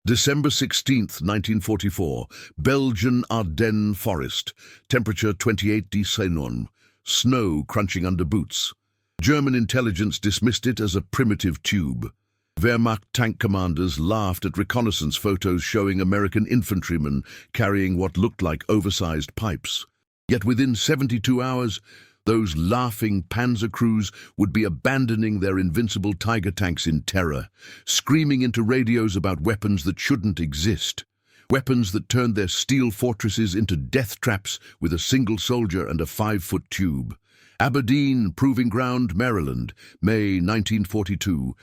December 16, 1944, Belgian Ardennes forest, temperature 28 degrees Celsius, snow crunching under boots. German intelligence dismissed it as a primitive tube. Wehrmacht tank commanders laughed at reconnaissance photos showing American infantrymen carrying what looked like oversized pipes. Yet within 72 hours, those laughing Panzer crews would be abandoning their invincible Tiger tanks in terror, screaming into radios about weapons that shouldn't exist, weapons that turned their steel fortresses into death traps with a single soldier and a 5-foot tube. Aberdeen, Proving Ground, Maryland, May 1942,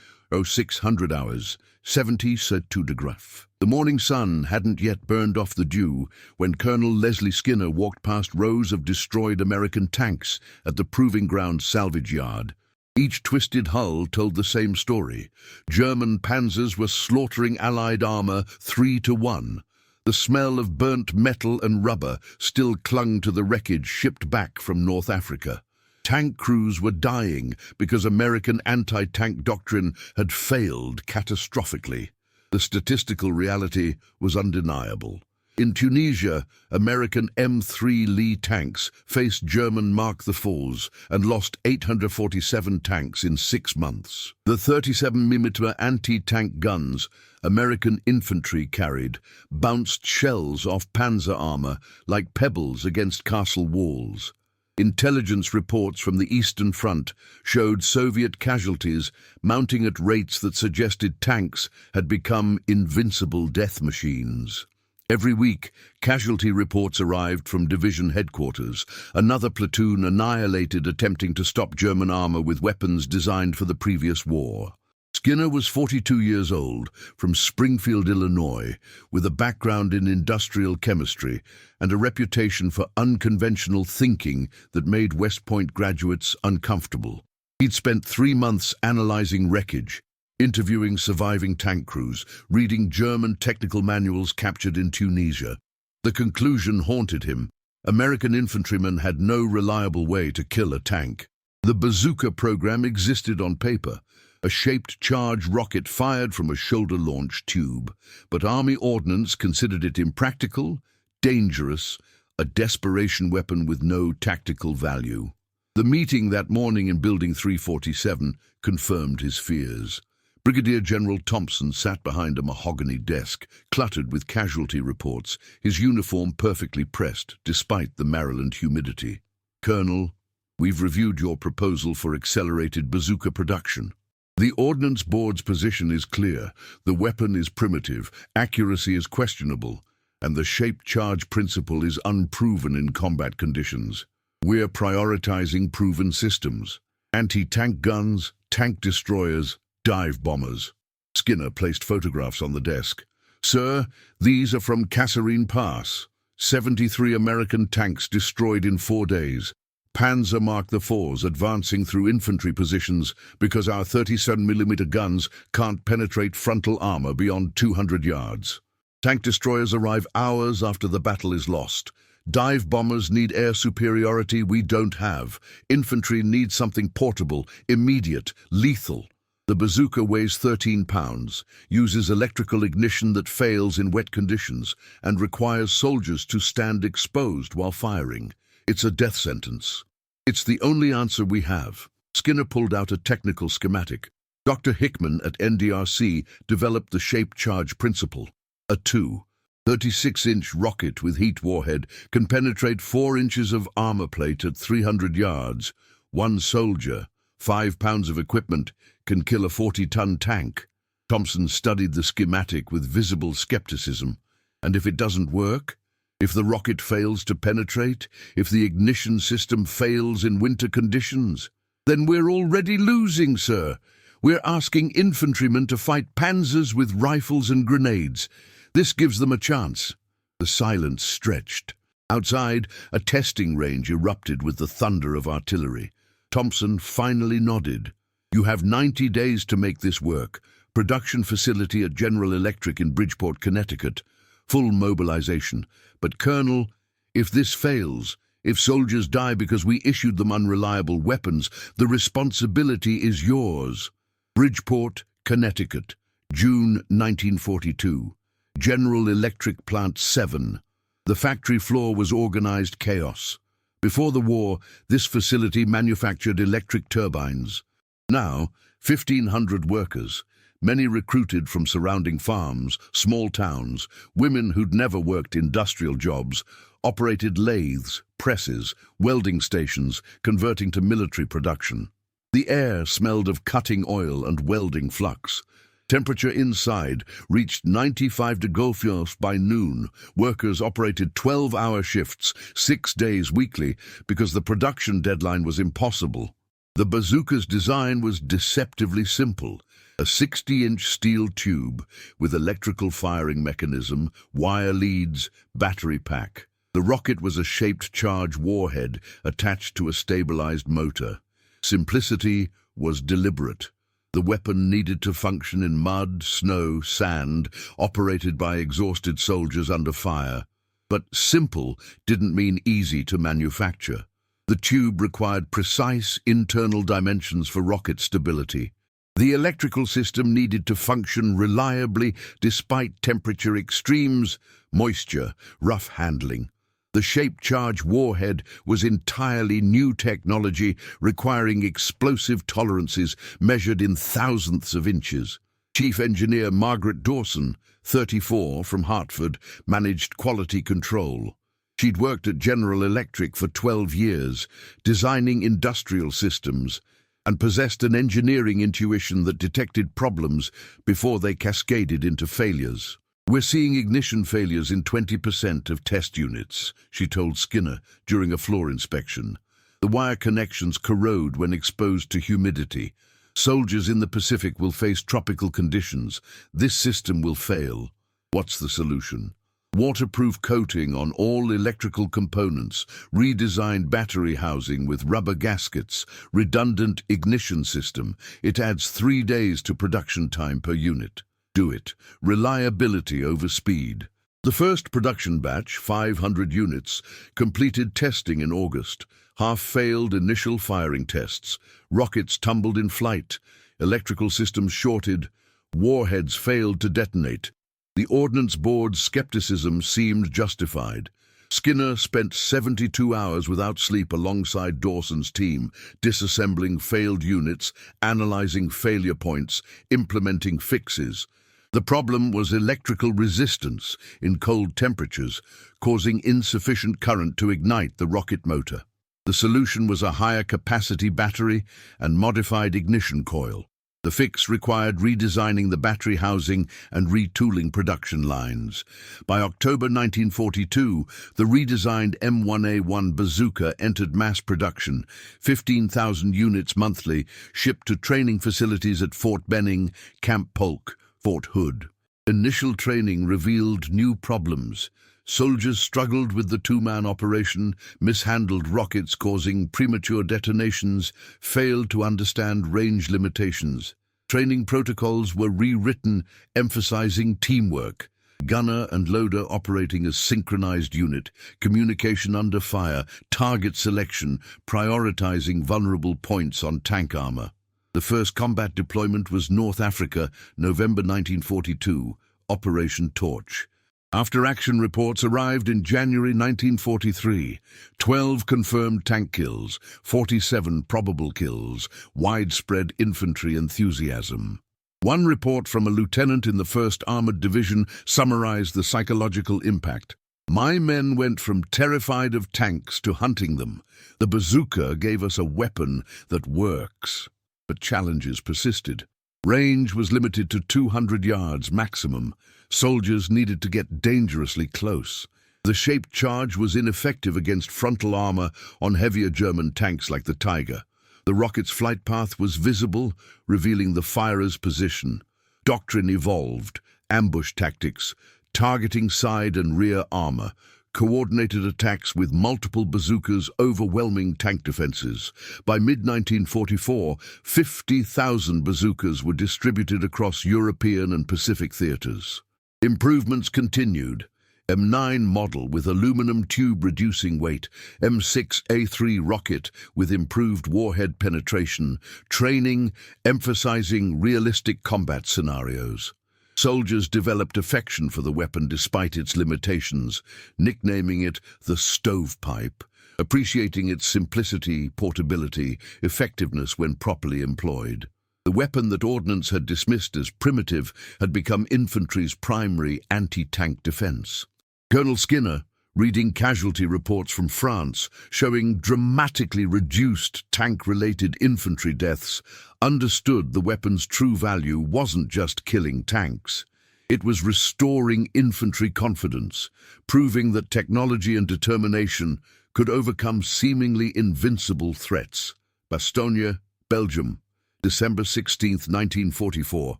0600 hours, 70.2 degrees. The morning sun hadn't yet burned off the dew when Colonel Leslie Skinner walked past rows of destroyed American tanks at the Proving Ground salvage yard. Each twisted hull told the same story. German panzers were slaughtering Allied armor 3-1. The smell of burnt metal and rubber still clung to the wreckage shipped back from North Africa. Tank crews were dying because American anti-tank doctrine had failed catastrophically. The statistical reality was undeniable. In Tunisia, American M3 Lee tanks faced German Mark IVs and lost 847 tanks in 6 months. The 37mm anti-tank guns American infantry carried bounced shells off Panzer armor like pebbles against castle walls. Intelligence reports from the Eastern Front showed Soviet casualties mounting at rates that suggested tanks had become invincible death machines. Every week, casualty reports arrived from division headquarters. Another platoon annihilated attempting to stop German armor with weapons designed for the previous war. Skinner was 42 years old, from Springfield, Illinois, with a background in industrial chemistry and a reputation for unconventional thinking that made West Point graduates uncomfortable. He'd spent 3 months analyzing wreckage, interviewing surviving tank crews, reading German technical manuals captured in Tunisia. The conclusion haunted him. American infantrymen had no reliable way to kill a tank. The Bazooka program existed on paper, a shaped charge rocket fired from a shoulder-launched tube, but Army ordnance considered it impractical, dangerous, a desperation weapon with no tactical value. The meeting that morning in Building 347 confirmed his fears. Brigadier General Thompson sat behind a mahogany desk, cluttered with casualty reports, his uniform perfectly pressed despite the Maryland humidity. "Colonel, we've reviewed your proposal for accelerated bazooka production. The Ordnance Board's position is clear. The weapon is primitive, accuracy is questionable, and the shaped charge principle is unproven in combat conditions. We're prioritizing proven systems: anti-tank guns, tank destroyers, dive bombers." Skinner placed photographs on the desk. "Sir, these are from Kasserine Pass. 73 American tanks destroyed in 4 days. Panzer Mark IVs advancing through infantry positions because our 37mm guns can't penetrate frontal armor beyond 200 yards. Tank destroyers arrive hours after the battle is lost. Dive bombers need air superiority we don't have. Infantry needs something portable, immediate, lethal. The bazooka weighs 13 pounds, uses electrical ignition that fails in wet conditions, and requires soldiers to stand exposed while firing. It's a death sentence. It's the only answer we have." Skinner pulled out a technical schematic. Dr. Hickman at NDRC developed the shaped charge principle. A 36-inch rocket with heat warhead can penetrate 4 inches of armor plate at 300 yards. 1 soldier, 5 pounds of equipment, can kill a 40-ton tank. Thompson studied the schematic with visible skepticism. And if it doesn't work? If the rocket fails to penetrate? If the ignition system fails in winter conditions? "Then we're already losing, sir. We're asking infantrymen to fight panzers with rifles and grenades. This gives them a chance." The silence stretched. Outside, a testing range erupted with the thunder of artillery. Thompson finally nodded. "You have 90 days to make this work. Production facility at General Electric in Bridgeport, Connecticut. Full mobilization. But Colonel, if this fails, if soldiers die because we issued them unreliable weapons, the responsibility is yours." Bridgeport, Connecticut, June 1942. General Electric Plant 7. The factory floor was organized chaos. Before the war, this facility manufactured electric turbines. Now, 1,500 workers, many recruited from surrounding farms, small towns, women who'd never worked industrial jobs, operated lathes, presses, welding stations, converting to military production. The air smelled of cutting oil and welding flux. Temperature inside reached 95 degrees Celsius by noon. Workers operated 12-hour shifts, 6 days weekly, because the production deadline was impossible. The Bazooka's design was deceptively simple. A 60-inch steel tube with electrical firing mechanism, wire leads, battery pack. The rocket was a shaped charge warhead attached to a stabilized motor. Simplicity was deliberate. The weapon needed to function in mud, snow, sand, operated by exhausted soldiers under fire. But simple didn't mean easy to manufacture. The tube required precise internal dimensions for rocket stability. The electrical system needed to function reliably despite temperature extremes, moisture, rough handling. The shaped charge warhead was entirely new technology requiring explosive tolerances measured in thousandths of inches. Chief Engineer Margaret Dawson, 34, from Hartford, managed quality control. She'd worked at General Electric for 12 years, designing industrial systems, and possessed an engineering intuition that detected problems before they cascaded into failures. "We're seeing ignition failures in 20% of test units," she told Skinner during a floor inspection. "The wire connections corrode when exposed to humidity. Soldiers in the Pacific will face tropical conditions. This system will fail." What's the solution? Waterproof coating on all electrical components, redesigned battery housing with rubber gaskets, redundant ignition system. It adds 3 days to production time per unit. Do it. Reliability over speed. The first production batch, 500 units, completed testing in August. Half failed initial firing tests. Rockets tumbled in flight. Electrical systems shorted. Warheads failed to detonate. The Ordnance Board's skepticism seemed justified. Skinner spent 72 hours without sleep alongside Dawson's team, disassembling failed units, analyzing failure points, implementing fixes. The problem was electrical resistance in cold temperatures, causing insufficient current to ignite the rocket motor. The solution was a higher capacity battery and modified ignition coil. The fix required redesigning the battery housing and retooling production lines. By October 1942, the redesigned M1A1 Bazooka entered mass production, 15,000 units monthly, shipped to training facilities at Fort Benning, Camp Polk, Fort Hood. Initial training revealed new problems. Soldiers struggled with the two-man operation, mishandled rockets causing premature detonations, failed to understand range limitations. Training protocols were rewritten, emphasizing teamwork. Gunner and loader operating as synchronized unit, communication under fire, target selection, prioritizing vulnerable points on tank armor. The first combat deployment was North Africa, November 1942, Operation Torch. After-action reports arrived in January 1943. 12 confirmed tank kills, 47 probable kills, widespread infantry enthusiasm. One report from a lieutenant in the 1st Armored Division summarized the psychological impact. "My men went from terrified of tanks to hunting them. The bazooka gave us a weapon that works." But challenges persisted. Range was limited to 200 yards maximum. Soldiers needed to get dangerously close. The shaped charge was ineffective against frontal armor on heavier German tanks like the Tiger. The rocket's flight path was visible, revealing the firer's position. Doctrine evolved: ambush tactics, targeting side and rear armor, coordinated attacks with multiple bazookas, overwhelming tank defenses. By mid-1944, 50,000 bazookas were distributed across European and Pacific theaters. Improvements continued. M9 model with aluminum tube reducing weight, M6A3 rocket with improved warhead penetration, training emphasizing realistic combat scenarios. Soldiers developed affection for the weapon despite its limitations, nicknaming it the stovepipe, appreciating its simplicity, portability, effectiveness when properly employed. The weapon that ordnance had dismissed as primitive had become infantry's primary anti-tank defense. Colonel Skinner, reading casualty reports from France showing dramatically reduced tank-related infantry deaths, understood the weapon's true value wasn't just killing tanks. It was restoring infantry confidence, proving that technology and determination could overcome seemingly invincible threats. Bastogne, Belgium, December 16, 1944,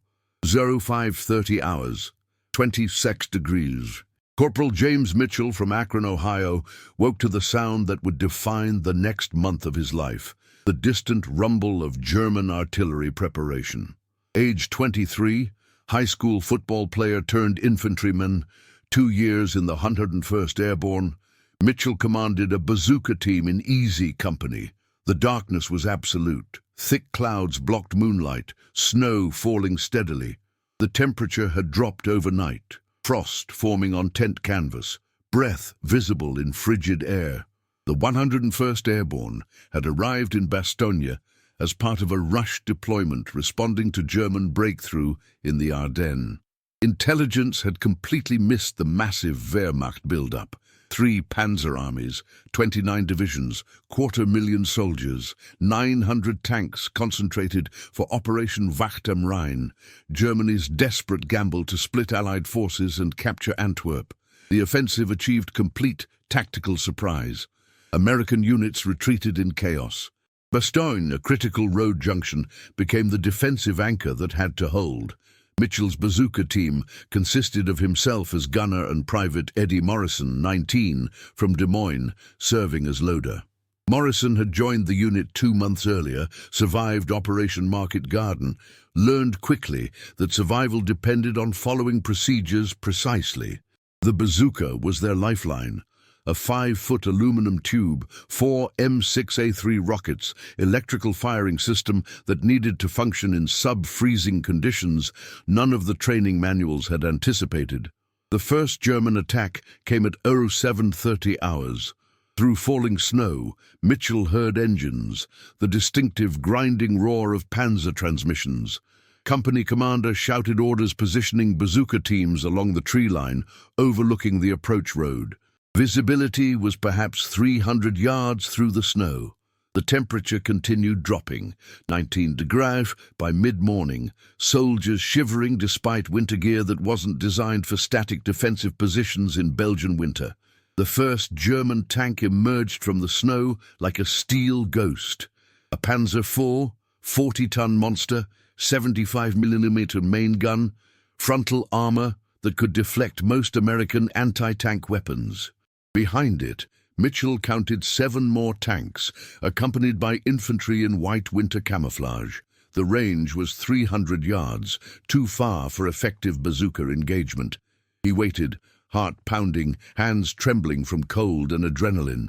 05:30 hours, 26 degrees. Corporal James Mitchell from Akron, Ohio, woke to the sound that would define the next month of his life, the distant rumble of German artillery preparation. Age 23, high school football player turned infantryman, 2 years in the 101st Airborne, Mitchell commanded a Bazooka team in easy company. The darkness was absolute. Thick clouds blocked moonlight, snow falling steadily. The temperature had dropped overnight, frost forming on tent canvas, breath visible in frigid air. The 101st Airborne had arrived in Bastogne as part of a rush deployment responding to German breakthrough in the Ardennes. Intelligence had completely missed the massive Wehrmacht build-up. 3 Panzer armies, 29 divisions, 250,000 soldiers, 900 tanks concentrated for Operation Wacht am Rhein, Germany's desperate gamble to split Allied forces and capture Antwerp. The offensive achieved complete tactical surprise. American units retreated in chaos. Bastogne, a critical road junction, became the defensive anchor that had to hold. Mitchell's Bazooka team consisted of himself as gunner and Private Eddie Morrison, 19, from Des Moines, serving as loader. Morrison had joined the unit 2 months earlier, survived Operation Market Garden, learned quickly that survival depended on following procedures precisely. The Bazooka was their lifeline. A 5-foot aluminum tube, 4 M6A3 rockets, electrical firing system that needed to function in sub-freezing conditions none of the training manuals had anticipated. The first German attack came at 07:30 hours. Through falling snow, Mitchell heard engines, the distinctive grinding roar of Panzer transmissions. Company commander shouted orders positioning Bazooka teams along the tree line, overlooking the approach road. Visibility was perhaps 300 yards through the snow. The temperature continued dropping, 19 degrees by mid-morning, soldiers shivering despite winter gear that wasn't designed for static defensive positions in Belgian winter. The first German tank emerged from the snow like a steel ghost. A Panzer IV, 40-ton monster, 75mm main gun, frontal armor that could deflect most American anti-tank weapons. Behind it, Mitchell counted 7 more tanks, accompanied by infantry in white winter camouflage. The range was 300 yards, too far for effective bazooka engagement. He waited, heart pounding, hands trembling from cold and adrenaline.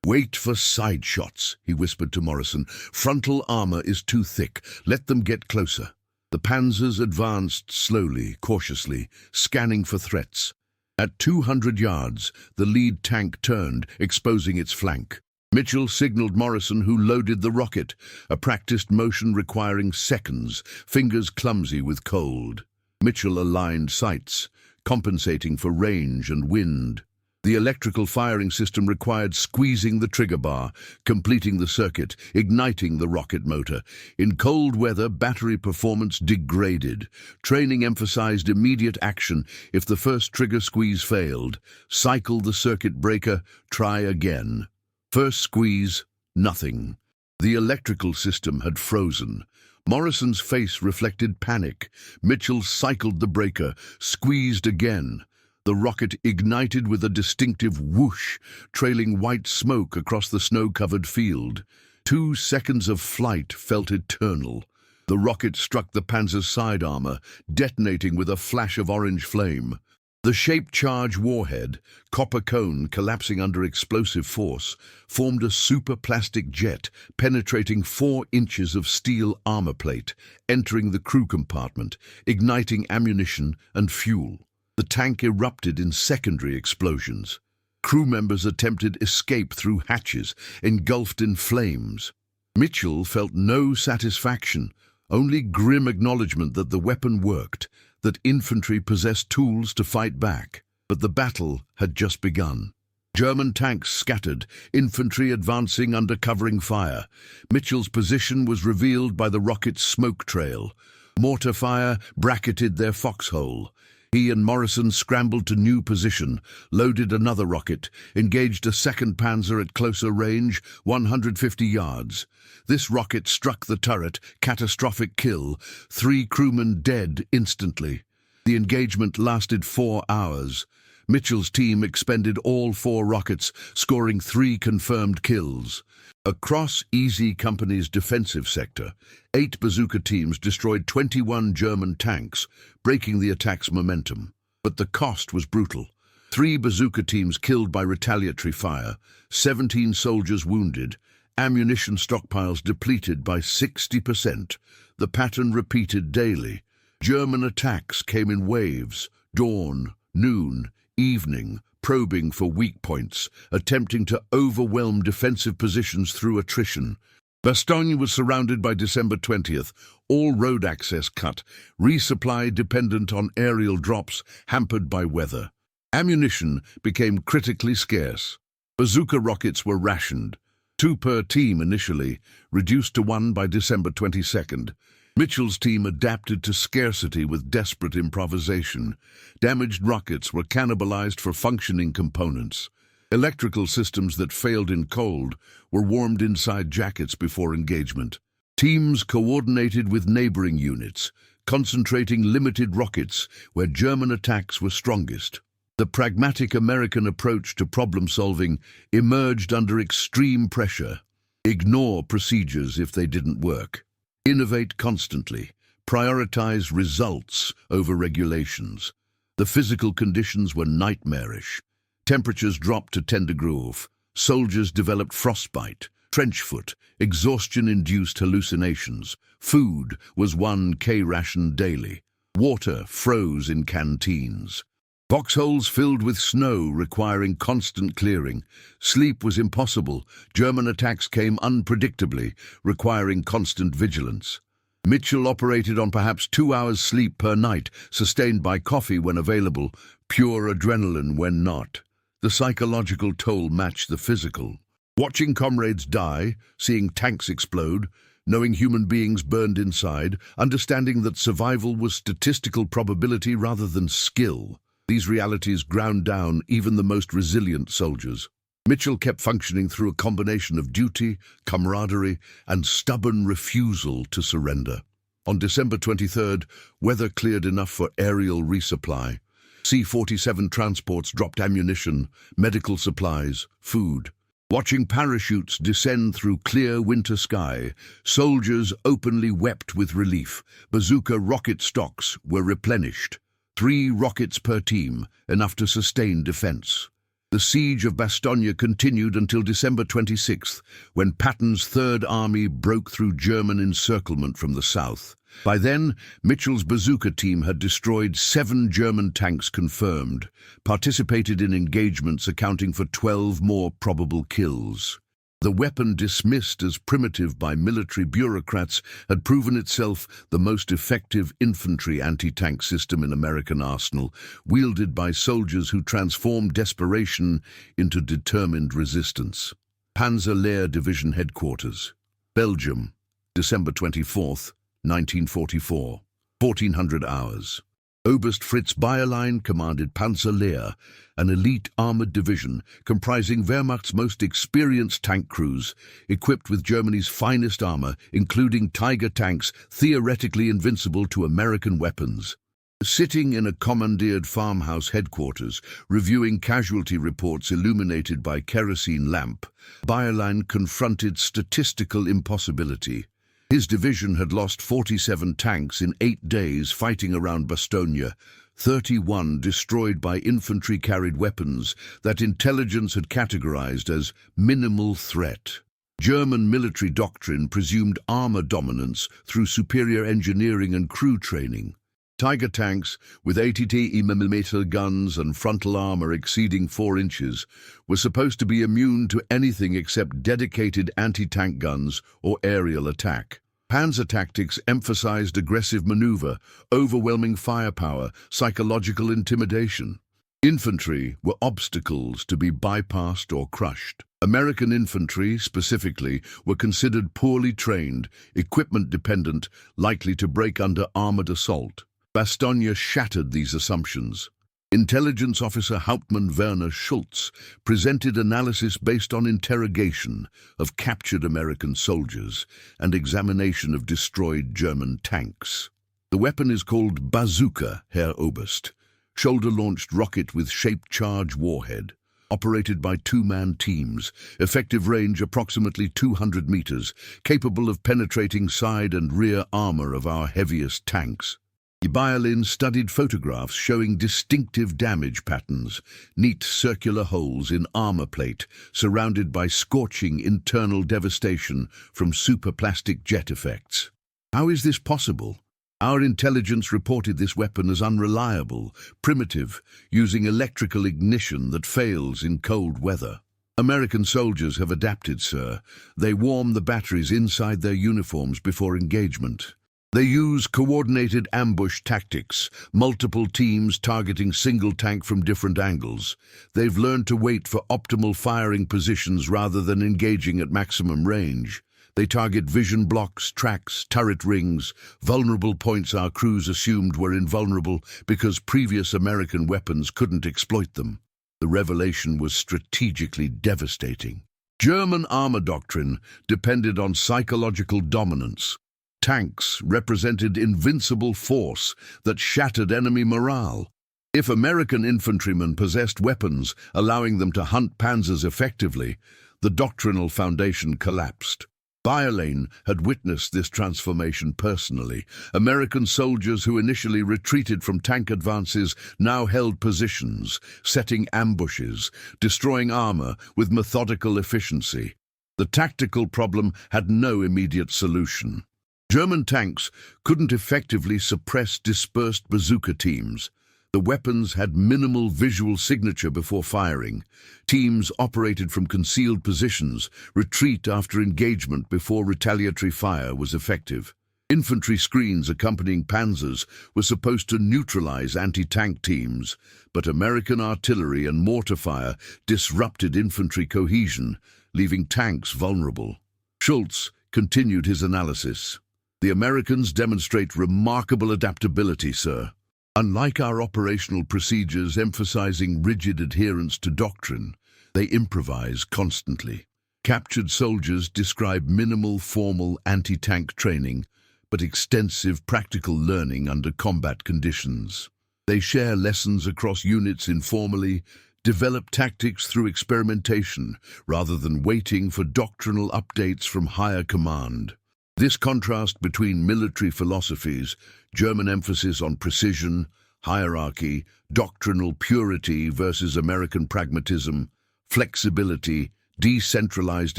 "Wait for side shots," he whispered to Morrison. "Frontal armor is too thick. Let them get closer." The Panzers advanced slowly, cautiously, scanning for threats. At 200 yards, the lead tank turned, exposing its flank. Mitchell signaled Morrison, who loaded the rocket, a practiced motion requiring seconds, fingers clumsy with cold. Mitchell aligned sights, compensating for range and wind. The electrical firing system required squeezing the trigger bar, completing the circuit, igniting the rocket motor. In cold weather, battery performance degraded. Training emphasized immediate action. If the first trigger squeeze failed, cycle the circuit breaker, try again. First squeeze, nothing. The electrical system had frozen. Morrison's face reflected panic. Mitchell cycled the breaker, squeezed again. The rocket ignited with a distinctive whoosh, trailing white smoke across the snow-covered field. 2 seconds of flight felt eternal. The rocket struck the Panzer's side armor, detonating with a flash of orange flame. The shaped charge warhead, copper cone collapsing under explosive force, formed a superplastic jet penetrating 4 inches of steel armor plate, entering the crew compartment, igniting ammunition and fuel. The tank erupted in secondary explosions. Crew members attempted escape through hatches, engulfed in flames. Mitchell felt no satisfaction, only grim acknowledgement that the weapon worked, that infantry possessed tools to fight back. But the battle had just begun. German tanks scattered, infantry advancing under covering fire. Mitchell's position was revealed by the rocket's smoke trail. Mortar fire bracketed their foxhole. He and Morrison scrambled to new position, loaded another rocket, engaged a second Panzer at closer range, 150 yards. This rocket struck the turret, catastrophic kill, 3 crewmen dead instantly. The engagement lasted 4 hours. Mitchell's team expended all 4 rockets, scoring 3 confirmed kills. Across Easy Company's defensive sector, 8 Bazooka teams destroyed 21 German tanks, breaking the attack's momentum. But the cost was brutal. 3 Bazooka teams killed by retaliatory fire, 17 soldiers wounded, ammunition stockpiles depleted by 60%. The pattern repeated daily. German attacks came in waves, dawn, noon, evening, probing for weak points, attempting to overwhelm defensive positions through attrition. Bastogne was surrounded by December 20th, all road access cut, resupply dependent on aerial drops, hampered by weather. Ammunition became critically scarce. Bazooka rockets were rationed, 2 per team initially, reduced to 1 by December 22nd. Mitchell's team adapted to scarcity with desperate improvisation. Damaged rockets were cannibalized for functioning components. Electrical systems that failed in cold were warmed inside jackets before engagement. Teams coordinated with neighboring units, concentrating limited rockets where German attacks were strongest. The pragmatic American approach to problem-solving emerged under extreme pressure. Ignore procedures if they didn't work. Innovate constantly. Prioritize results over regulations. The physical conditions were nightmarish. Temperatures dropped to 10 degrees. Soldiers developed frostbite, trench foot, exhaustion-induced hallucinations. Food was 1 K-ration daily. Water froze in canteens. Foxholes filled with snow requiring constant clearing. Sleep was impossible. German attacks came unpredictably, requiring constant vigilance. Mitchell operated on perhaps 2 hours sleep per night, sustained by coffee when available, pure adrenaline when not. The psychological toll matched the physical. Watching comrades die, seeing tanks explode, knowing human beings burned inside, understanding that survival was statistical probability rather than skill. These realities ground down even the most resilient soldiers. Mitchell kept functioning through a combination of duty, camaraderie, and stubborn refusal to surrender. On December 23rd, weather cleared enough for aerial resupply. C-47 transports dropped ammunition, medical supplies, food. Watching parachutes descend through clear winter sky, soldiers openly wept with relief. Bazooka rocket stocks were replenished. 3 rockets per team, enough to sustain defense. The siege of Bastogne continued until December 26th, when Patton's Third Army broke through German encirclement from the south. By then, Mitchell's Bazooka team had destroyed 7 German tanks confirmed, participated in engagements accounting for 12 more probable kills. The weapon, dismissed as primitive by military bureaucrats, had proven itself the most effective infantry anti-tank system in American arsenal, wielded by soldiers who transformed desperation into determined resistance. Panzer Lehr Division Headquarters, Belgium, December 24th, 1944, 1400 hours. Oberst Fritz Bayerlein commanded Panzer Lehr, an elite armored division comprising Wehrmacht's most experienced tank crews, equipped with Germany's finest armor, including Tiger tanks theoretically invincible to American weapons. Sitting in a commandeered farmhouse headquarters, reviewing casualty reports illuminated by kerosene lamp, Bayerlein confronted statistical impossibility. His division had lost 47 tanks in 8 days fighting around Bastogne, 31 destroyed by infantry-carried weapons that intelligence had categorized as minimal threat. German military doctrine presumed armor dominance through superior engineering and crew training. Tiger tanks, with 80mm guns and frontal armor exceeding 4 inches, were supposed to be immune to anything except dedicated anti-tank guns or aerial attack. Panzer tactics emphasized aggressive maneuver, overwhelming firepower, psychological intimidation. Infantry were obstacles to be bypassed or crushed. American infantry, specifically, were considered poorly trained, equipment-dependent, likely to break under armored assault. Bastogne shattered these assumptions. Intelligence officer Hauptmann Werner Schultz presented analysis based on interrogation of captured American soldiers and examination of destroyed German tanks. The weapon is called Bazooka, Herr Oberst, shoulder-launched rocket with shaped charge warhead, operated by 2-man teams, effective range approximately 200 meters, capable of penetrating side and rear armor of our heaviest tanks. Biolin studied photographs showing distinctive damage patterns, neat circular holes in armor plate, surrounded by scorching internal devastation from superplastic jet effects. How is this possible? Our intelligence reported this weapon as unreliable, primitive, using electrical ignition that fails in cold weather. American soldiers have adapted, sir. They warm the batteries inside their uniforms before engagement. They use coordinated ambush tactics, multiple teams targeting single tank from different angles. They've learned to wait for optimal firing positions rather than engaging at maximum range. They target vision blocks, tracks, turret rings, vulnerable points our crews assumed were invulnerable because previous American weapons couldn't exploit them. The revelation was strategically devastating. German armor doctrine depended on psychological dominance. Tanks represented invincible force that shattered enemy morale. If American infantrymen possessed weapons, allowing them to hunt panzers effectively, the doctrinal foundation collapsed. Biolin had witnessed this transformation personally. American soldiers who initially retreated from tank advances now held positions, setting ambushes, destroying armor with methodical efficiency. The tactical problem had no immediate solution. German tanks couldn't effectively suppress dispersed bazooka teams. The weapons had minimal visual signature before firing. Teams operated from concealed positions, retreat after engagement before retaliatory fire was effective. Infantry screens accompanying panzers were supposed to neutralize anti-tank teams, but American artillery and mortar fire disrupted infantry cohesion, leaving tanks vulnerable. Schultz continued his analysis. The Americans demonstrate remarkable adaptability, sir. Unlike our operational procedures emphasizing rigid adherence to doctrine, they improvise constantly. Captured soldiers describe minimal formal anti-tank training, but extensive practical learning under combat conditions. They share lessons across units informally, develop tactics through experimentation, rather than waiting for doctrinal updates from higher command. This contrast between military philosophies, German emphasis on precision, hierarchy, doctrinal purity versus American pragmatism, flexibility, decentralized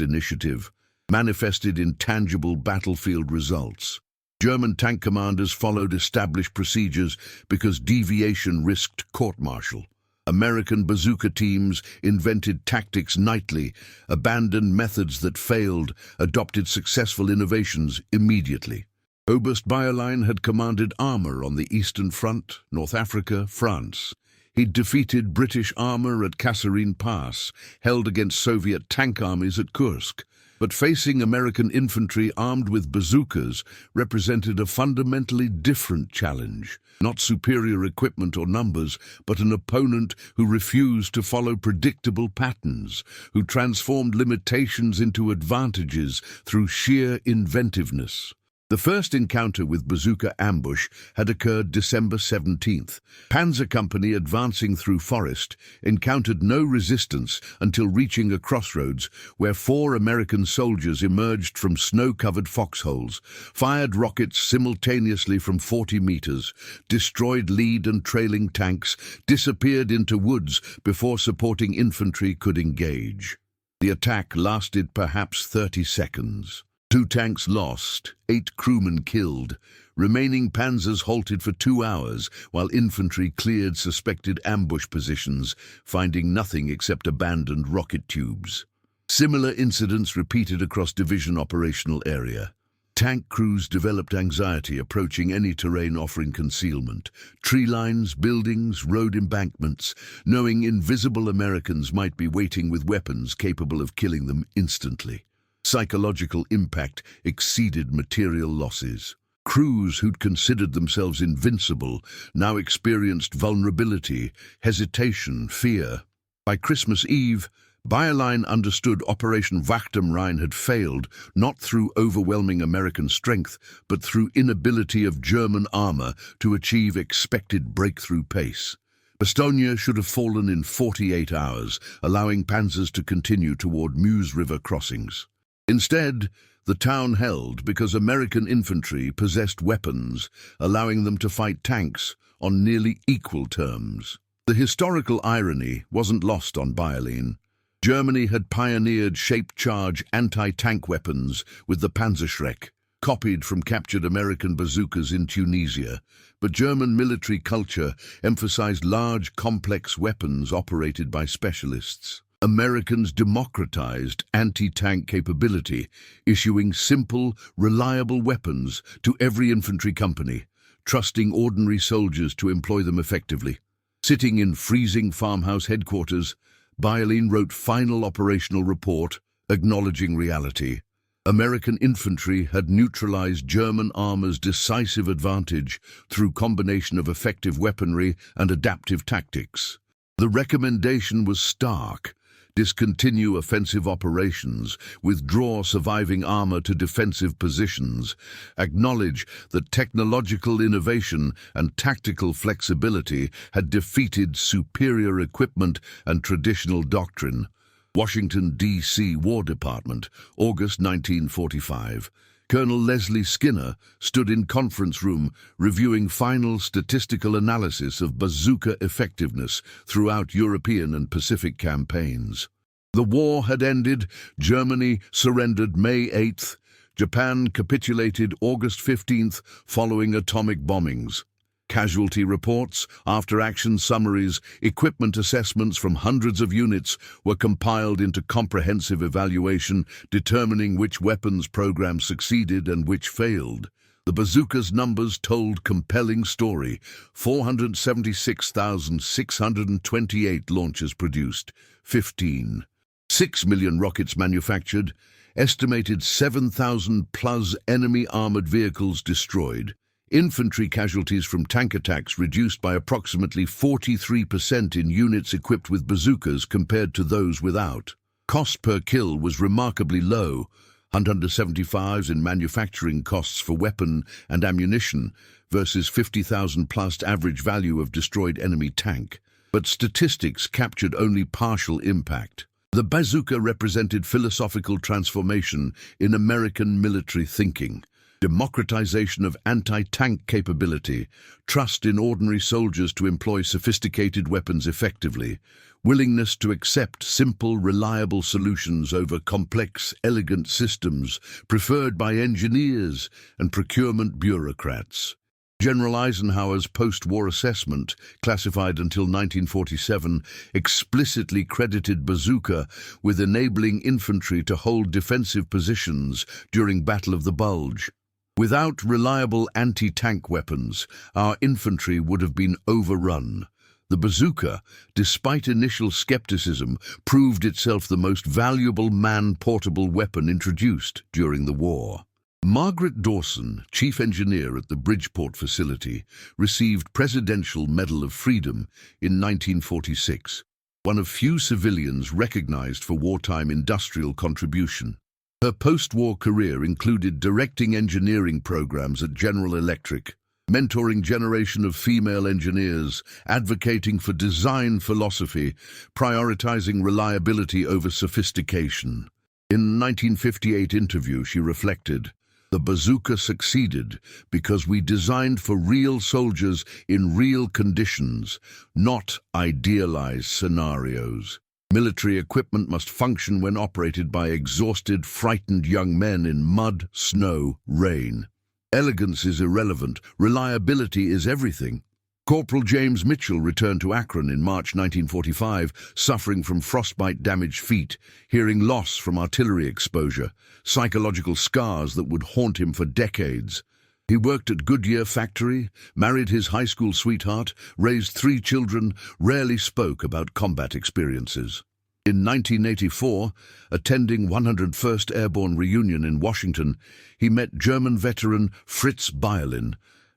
initiative, manifested in tangible battlefield results. German tank commanders followed established procedures because deviation risked court-martial. American bazooka teams invented tactics nightly, abandoned methods that failed, adopted successful innovations immediately. Oberst Biolin had commanded armor on the Eastern Front, North Africa, France. He'd defeated British armor at Kasserine Pass, held against Soviet tank armies at Kursk. But facing American infantry armed with bazookas represented a fundamentally different challenge. Not superior equipment or numbers, but an opponent who refused to follow predictable patterns, who transformed limitations into advantages through sheer inventiveness. The first encounter with Bazooka ambush had occurred December 17th. Panzer Company, advancing through forest, encountered no resistance until reaching a crossroads where 4 American soldiers emerged from snow-covered foxholes, fired rockets simultaneously from 40 meters, destroyed lead and trailing tanks, disappeared into woods before supporting infantry could engage. The attack lasted perhaps 30 seconds. 2 tanks lost, 8 crewmen killed. Remaining panzers halted for 2 hours while infantry cleared suspected ambush positions, finding nothing except abandoned rocket tubes. Similar incidents repeated across division operational area. Tank crews developed anxiety approaching any terrain offering concealment. Tree lines, buildings, road embankments, knowing invisible Americans might be waiting with weapons capable of killing them instantly. Psychological impact exceeded material losses. Crews who'd considered themselves invincible now experienced vulnerability, hesitation, fear. By Christmas Eve, Bayerlein understood Operation Wacht am Rhein had failed, not through overwhelming American strength, but through inability of German armor to achieve expected breakthrough pace. Bastogne should have fallen in 48 hours, allowing panzers to continue toward Meuse River crossings. Instead, the town held because American infantry possessed weapons, allowing them to fight tanks on nearly equal terms. The historical irony wasn't lost on Bayerlein. Germany had pioneered shape-charge anti-tank weapons with the Panzerschreck, copied from captured American bazookas in Tunisia, but German military culture emphasized large, complex weapons operated by specialists. Americans democratized anti-tank capability, issuing simple, reliable weapons to every infantry company, trusting ordinary soldiers to employ them effectively. Sitting in freezing farmhouse headquarters, Bayerlein wrote final operational report, acknowledging reality. American infantry had neutralized German armor's decisive advantage through combination of effective weaponry and adaptive tactics. The recommendation was stark: discontinue offensive operations, withdraw surviving armor to defensive positions, acknowledge that technological innovation and tactical flexibility had defeated superior equipment and traditional doctrine. Washington, D.C. War Department, August 1945. Colonel Leslie Skinner stood in conference room reviewing final statistical analysis of bazooka effectiveness throughout European and Pacific campaigns. The war had ended, Germany surrendered May 8th, Japan capitulated August 15th following atomic bombings. Casualty reports, after-action summaries, equipment assessments from hundreds of units were compiled into comprehensive evaluation, determining which weapons programs succeeded and which failed. The bazooka's numbers told compelling story: 476,628 launches produced, 6 million rockets manufactured, estimated 7,000+ enemy armored vehicles destroyed. Infantry casualties from tank attacks reduced by approximately 43% in units equipped with bazookas compared to those without. Cost per kill was remarkably low, $175 in manufacturing costs for weapon and ammunition versus 50,000+ average value of destroyed enemy tank. But statistics captured only partial impact. The bazooka represented philosophical transformation in American military thinking. Democratization of anti-tank capability, trust in ordinary soldiers to employ sophisticated weapons effectively, willingness to accept simple, reliable solutions over complex, elegant systems preferred by engineers and procurement bureaucrats. General Eisenhower's post-war assessment, classified until 1947, explicitly credited bazooka with enabling infantry to hold defensive positions during Battle of the Bulge. Without reliable anti-tank weapons, our infantry would have been overrun. The bazooka, despite initial skepticism, proved itself the most valuable man-portable weapon introduced during the war. Margaret Dawson, chief engineer at the Bridgeport facility, received Presidential Medal of Freedom in 1946, one of few civilians recognized for wartime industrial contribution. Her post-war career included directing engineering programs at General Electric, mentoring generation of female engineers, advocating for design philosophy, prioritizing reliability over sophistication. In a 1958 interview, she reflected, "The Bazooka succeeded because we designed for real soldiers in real conditions, not idealized scenarios. Military equipment must function when operated by exhausted, frightened young men in mud, snow, rain. Elegance is irrelevant. Reliability is everything." Corporal James Mitchell returned to Akron in March 1945, suffering from frostbite-damaged feet, hearing loss from artillery exposure, psychological scars that would haunt him for decades. He worked at Goodyear factory, married his high school sweetheart, raised 3 children, rarely spoke about combat experiences. In 1984, attending 101st Airborne Reunion in Washington, he met German veteran Fritz Bayerlin,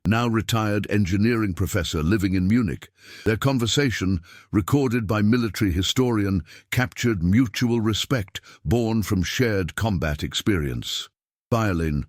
now retired engineering professor living in Munich. Their conversation, recorded by military historian, captured mutual respect born from shared combat experience. Bayerlin: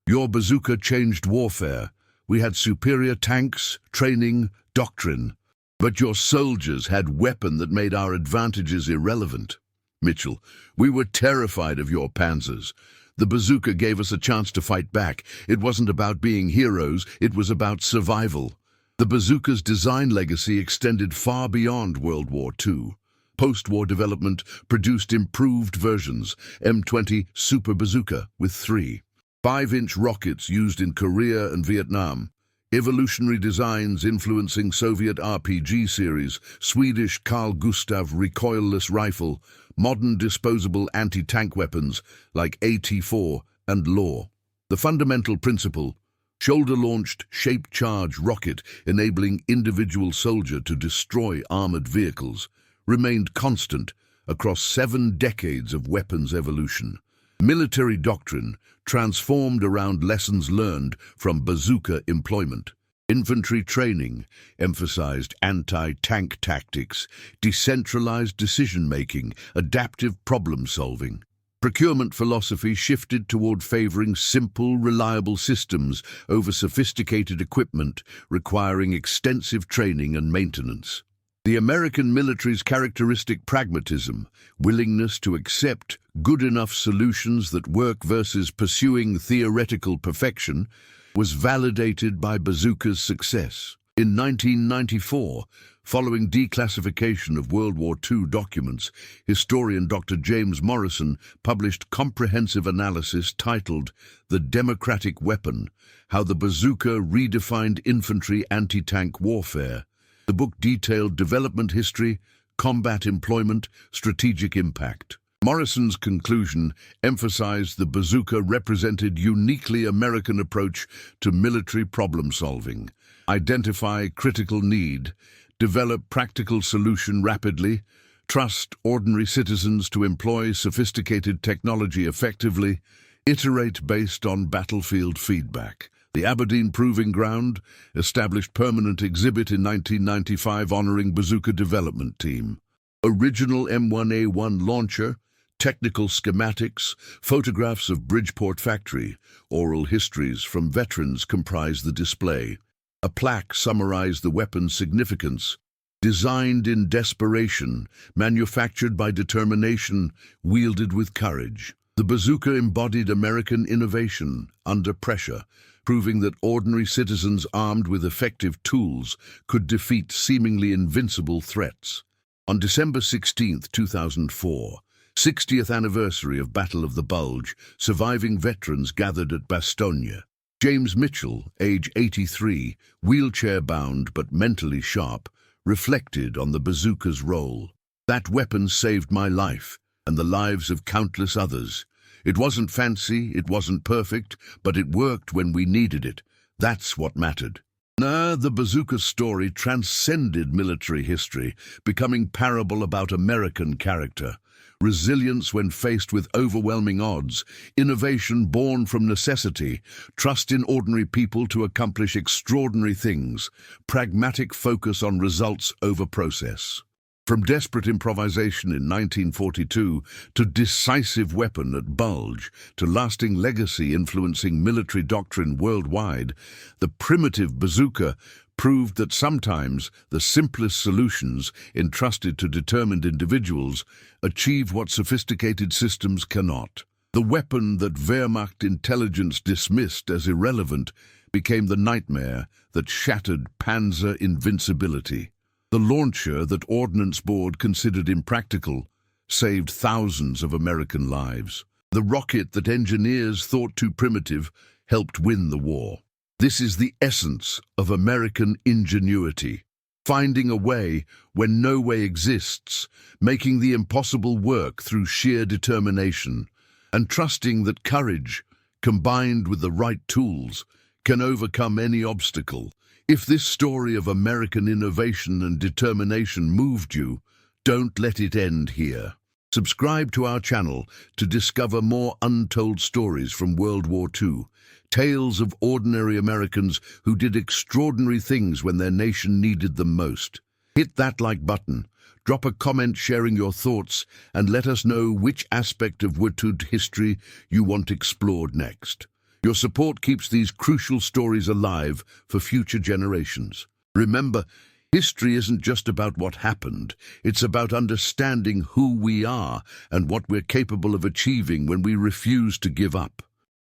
"Your bazooka changed warfare. We had superior tanks, training, doctrine. But your soldiers had weapon that made our advantages irrelevant." Mitchell: "We were terrified of your Panzers. The bazooka gave us a chance to fight back. It wasn't about being heroes, it was about survival." The bazooka's design legacy extended far beyond World War II. Post-war development produced improved versions, M20 Super Bazooka with 3 5-inch rockets used in Korea and Vietnam. Evolutionary designs influencing Soviet RPG series, Swedish Carl Gustaf recoilless rifle, modern disposable anti-tank weapons like AT-4 and LAW. The fundamental principle: shoulder-launched, shape-charge rocket enabling individual soldier to destroy armored vehicles, remained constant across 7 decades of weapons evolution. Military doctrine transformed around lessons learned from bazooka employment. Infantry training emphasized anti-tank tactics, decentralized decision-making, adaptive problem-solving. Procurement philosophy shifted toward favoring simple, reliable systems over sophisticated equipment requiring extensive training and maintenance. The American military's characteristic pragmatism, willingness to accept good enough solutions that work versus pursuing theoretical perfection, was validated by bazooka's success. In 1994, following declassification of World War II documents, historian Dr. James Morrison published comprehensive analysis titled "The Democratic Weapon: How the Bazooka Redefined Infantry Anti-Tank Warfare." The book detailed development history, combat employment, strategic impact. Morrison's conclusion emphasized the bazooka represented uniquely American approach to military problem-solving. Identify critical need, develop practical solution rapidly, trust ordinary citizens to employ sophisticated technology effectively, iterate based on battlefield feedback. The Aberdeen Proving Ground established permanent exhibit in 1995 honoring Bazooka Development Team. Original M1A1 launcher, technical schematics, photographs of Bridgeport factory, oral histories from veterans comprise the display. A plaque summarized the weapon's significance. Designed in desperation, manufactured by determination, wielded with courage. The bazooka embodied American innovation under pressure, proving that ordinary citizens armed with effective tools could defeat seemingly invincible threats. On December 16, 2004, 60th anniversary of Battle of the Bulge, surviving veterans gathered at Bastogne. James Mitchell, age 83, wheelchair-bound but mentally sharp, reflected on the bazooka's role. "That weapon saved my life and the lives of countless others. It wasn't fancy, it wasn't perfect, but it worked when we needed it. That's what mattered." The bazooka story transcended military history, becoming parable about American character. Resilience when faced with overwhelming odds, innovation born from necessity, trust in ordinary people to accomplish extraordinary things, pragmatic focus on results over process. From desperate improvisation in 1942 to decisive weapon at Bulge to lasting legacy influencing military doctrine worldwide, the primitive bazooka proved that sometimes the simplest solutions entrusted to determined individuals achieve what sophisticated systems cannot. The weapon that Wehrmacht intelligence dismissed as irrelevant became the nightmare that shattered Panzer invincibility. The launcher that Ordnance Board considered impractical saved thousands of American lives. The rocket that engineers thought too primitive helped win the war. This is the essence of American ingenuity, finding a way when no way exists, making the impossible work through sheer determination, and trusting that courage, combined with the right tools, can overcome any obstacle. If this story of American innovation and determination moved you, don't let it end here. Subscribe to our channel to discover more untold stories from World War II, tales of ordinary Americans who did extraordinary things when their nation needed them most. Hit that like button, drop a comment sharing your thoughts, and let us know which aspect of Wet'suwet'en history you want explored next. Your support keeps these crucial stories alive for future generations. Remember, history isn't just about what happened, it's about understanding who we are and what we're capable of achieving when we refuse to give up.